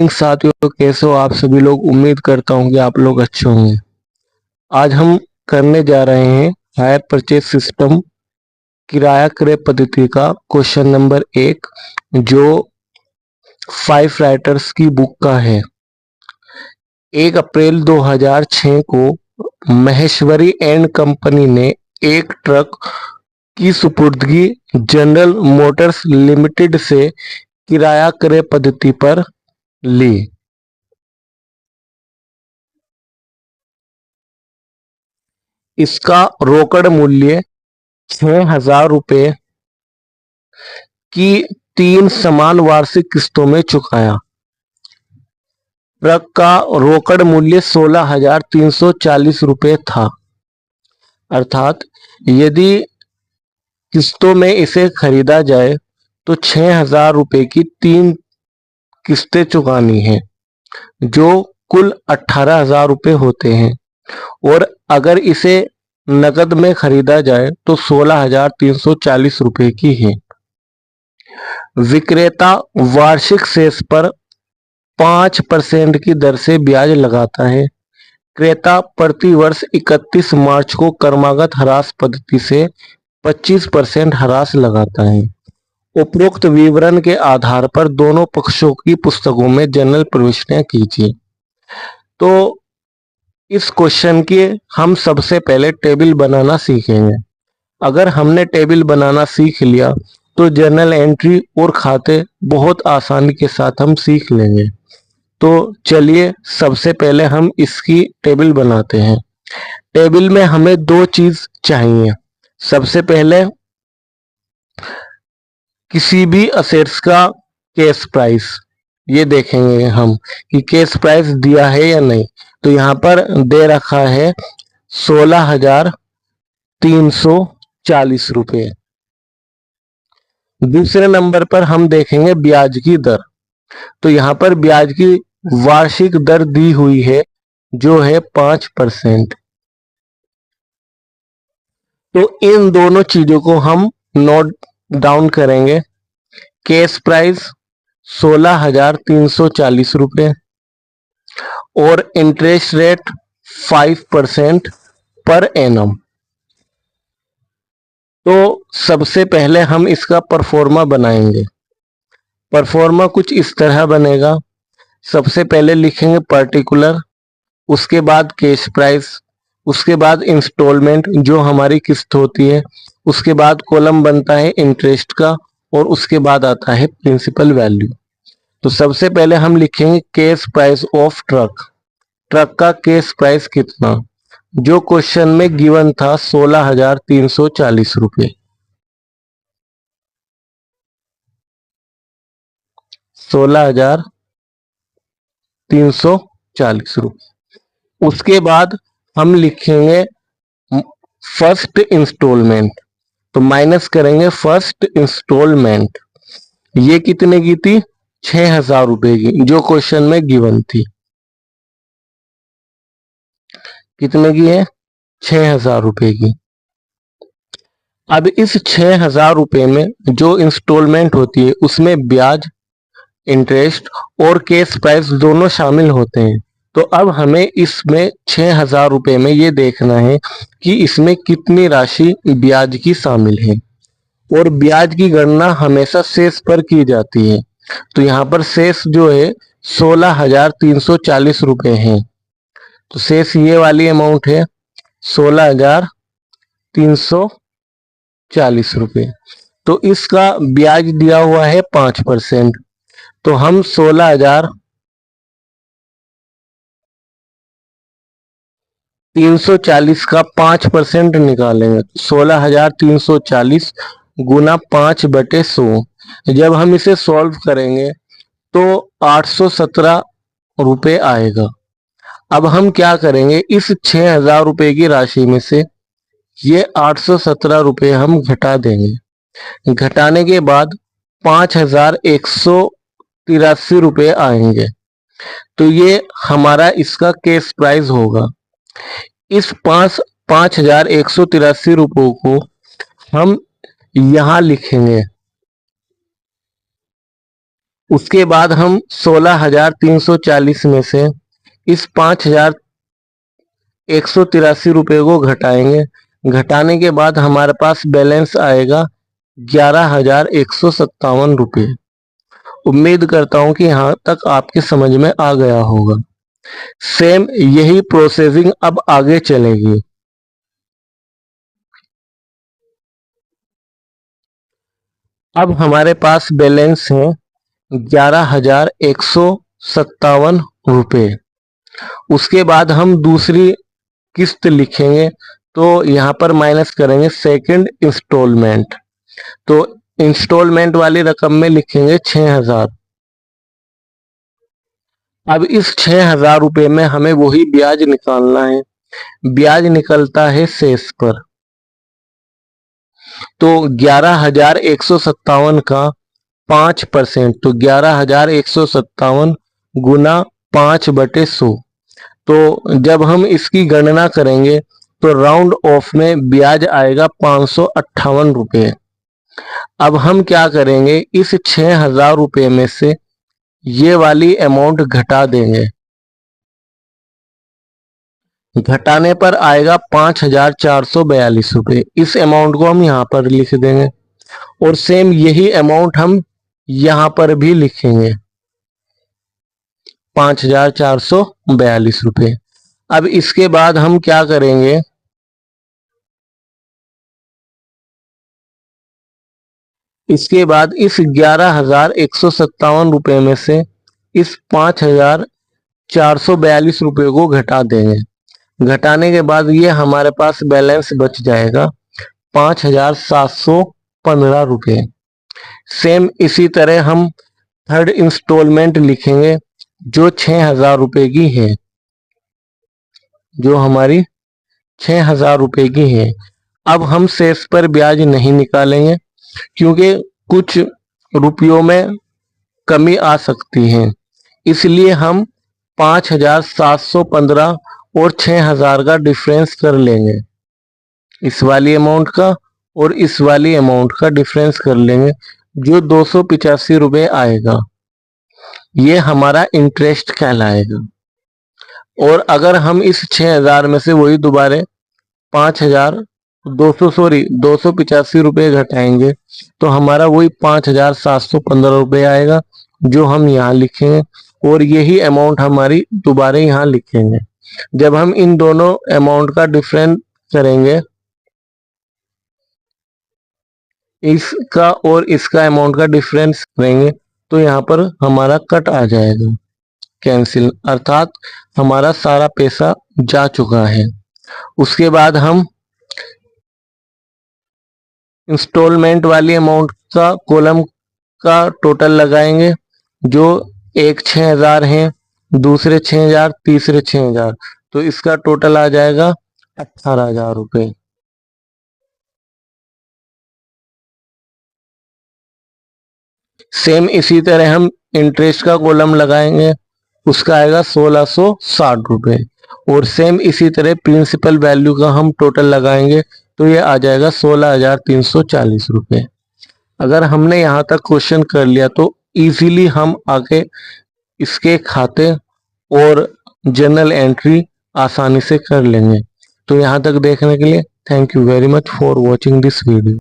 साथियों, कैसे हो आप सभी लोग। उम्मीद करता हूँ कि आप लोग अच्छे होंगे। आज हम करने जा रहे हैं हायर परचेज सिस्टम किराया क्रय पद्धति का क्वेश्चन नंबर 1, जो 5 राइटर्स की बुक का है। 1 अप्रैल 2006 को महेश्वरी एंड कंपनी ने एक ट्रक की सुपुर्दगी जनरल मोटर्स लिमिटेड से किराया क्रय पद्धति पर ली। इसका रोकड़ मूल्य 6,000 रुपये की 3 समान वार्षिक किस्तों में चुकाया। ट्रक का रोकड़ मूल्य 16,340 रुपये था। अर्थात यदि किस्तों में इसे खरीदा जाए तो 6,000 रुपये की 3 किस्तें चुकानी हैं, जो कुल 18,000 रुपये होते हैं। और अगर इसे नकद में खरीदा जाए तो 16,340 रुपये की है। विक्रेता वार्षिक शेष पर 5% की दर से ब्याज लगाता है। क्रेता प्रति वर्ष 31 मार्च को क्रमागत ह्रास पद्धति से 25% ह्रास लगाता है। उपरोक्त विवरण के आधार पर दोनों पक्षों की पुस्तकों में जनरल प्रविष्टियां कीजिए। तो इस क्वेश्चन के हम सबसे पहले टेबल बनाना सीखेंगे। अगर हमने टेबल बनाना सीख लिया तो जर्नल एंट्री और खाते बहुत आसानी के साथ हम सीख लेंगे। तो चलिए सबसे पहले हम इसकी टेबल बनाते हैं। टेबल में हमें 2 चीज चाहिए। सबसे पहले किसी भी असेट्स का कैश प्राइस, ये देखेंगे हम कि कैश प्राइस दिया है या नहीं। तो यहाँ पर दे रखा है 16,340 रुपये। दूसरे नंबर पर हम देखेंगे ब्याज की दर। तो यहाँ पर ब्याज की वार्षिक दर दी हुई है, जो है 5%। तो इन दोनों चीजों को हम नोट डाउन करेंगे। कैश प्राइस 16,340 रुपये और इंटरेस्ट रेट 5% पर एनम। तो सबसे पहले हम इसका परफॉर्मा बनाएंगे। परफॉर्मा कुछ इस तरह बनेगा। सबसे पहले लिखेंगे पर्टिकुलर, उसके बाद कैश प्राइस, उसके बाद इंस्टॉलमेंट जो हमारी किस्त होती है, उसके बाद कॉलम बनता है इंटरेस्ट का, और उसके बाद आता है प्रिंसिपल वैल्यू। तो सबसे पहले हम लिखेंगे cash price of truck. Truck का कैश प्राइस कितना, जो क्वेश्चन में गिवन था 16,340 रुपये। 16,340 रुपये। उसके बाद हम लिखेंगे फर्स्ट इंस्टॉलमेंट। तो माइनस करेंगे फर्स्ट इंस्टॉलमेंट। ये कितने की थी, 6,000 रुपये की, जो क्वेश्चन में गिवन थी। कितने की है, 6,000 रुपये की। अब इस 6,000 रुपये में जो इंस्टॉलमेंट होती है उसमें ब्याज, इंटरेस्ट और कैश प्राइस दोनों शामिल होते हैं। तो अब हमें इसमें 6,000 रुपये में ये देखना है कि इसमें कितनी राशि ब्याज की शामिल है। और ब्याज की गणना हमेशा शेष पर की जाती है। तो यहाँ पर शेष जो है 16,340 रुपये है। तो शेष ये वाली अमाउंट है 16,340 रुपये। तो इसका ब्याज दिया हुआ है 5%। तो हम 16,340 का 5% निकालेंगे। 16,340 गुना 5/100। जब हम इसे सॉल्व करेंगे तो 817 रुपये आएगा। अब हम क्या करेंगे, इस 6,000 रुपये की राशि में से ये 817 रुपये हम घटा देंगे। घटाने के बाद 5,183 रुपये आएंगे। तो ये हमारा इसका कैश प्राइस होगा। इस 5,183 रुपयों को हम यहाँ लिखेंगे। उसके बाद हम 16,340 में से इस 5,183 रुपये को घटाएंगे। घटाने के बाद हमारे पास बैलेंस आएगा 11,157 रुपये। उम्मीद करता हूं कि यहाँ तक आपके समझ में आ गया होगा। सेम यही प्रोसेसिंग अब आगे चलेगी। अब हमारे पास बैलेंस है 11,157 रुपये। उसके बाद हम दूसरी किस्त लिखेंगे, तो यहाँ पर माइनस करेंगे सेकंड इंस्टॉलमेंट। तो इंस्टॉलमेंट वाली रकम में लिखेंगे 6,000। अब इस 6,000 रुपये में हमें वही ब्याज निकालना है। ब्याज निकलता है शेष पर। तो 11,157 का 5%, तो 11,157 गुना 5/100। तो जब हम इसकी गणना करेंगे तो राउंड ऑफ में ब्याज आएगा 558 रुपये। अब हम क्या करेंगे, इस 6,000 रुपये में से ये वाली अमाउंट घटा देंगे। घटाने पर आएगा 5,442 रुपये। इस अमाउंट को हम यहाँ पर लिख देंगे और सेम यही अमाउंट हम यहाँ पर भी लिखेंगे, 5,442 रुपये। अब इसके बाद हम क्या करेंगे, इसके बाद इस 11,157 रुपये में से इस 5,442 रुपये को घटा देंगे। घटाने के बाद ये हमारे पास बैलेंस बच जाएगा 5,715 रुपये। सेम इसी तरह हम थर्ड इंस्टॉलमेंट लिखेंगे जो 6,000 रुपये की है, जो हमारी 6,000 रुपये की है। अब हम शेष पर ब्याज नहीं निकालेंगे क्योंकि कुछ रुपयों में कमी आ सकती है, इसलिए हम 5,715 और 6,000 का डिफरेंस कर लेंगे। इस वाली अमाउंट का और इस वाली अमाउंट का डिफरेंस कर लेंगे, जो 285 रुपये आएगा। ये हमारा इंटरेस्ट कहलाएगा। और अगर हम इस 6,000 में से वही दोबारा 285 रुपये घटाएंगे तो हमारा वही 5,715 रुपये आएगा, जो हम यहाँ लिखेंगे और यही अमाउंट हमारी दोबारा यहाँ लिखेंगे। जब हम इन दोनों अमाउंट का डिफरेंस करेंगे, इसका और इसका अमाउंट का डिफरेंस करेंगे, तो यहाँ पर हमारा कट आ जाएगा, कैंसिल, अर्थात हमारा सारा पैसा जा चुका है। उसके बाद हम इंस्टॉलमेंट वाली अमाउंट का कॉलम का टोटल लगाएंगे, जो एक 6,000 है, दूसरे 6,000, तीसरे 6,000, तो इसका टोटल आ जाएगा 18,000 रुपये। सेम इसी तरह हम इंटरेस्ट का कॉलम लगाएंगे, उसका आएगा 1,660 रुपये। और सेम इसी तरह प्रिंसिपल वैल्यू का हम टोटल लगाएंगे, तो ये आ जाएगा 16,340 रुपये। अगर हमने यहाँ तक क्वेश्चन कर लिया तो इजीली हम आगे इसके खाते और जर्नल एंट्री आसानी से कर लेंगे। तो यहाँ तक देखने के लिए thank you very much for watching this video.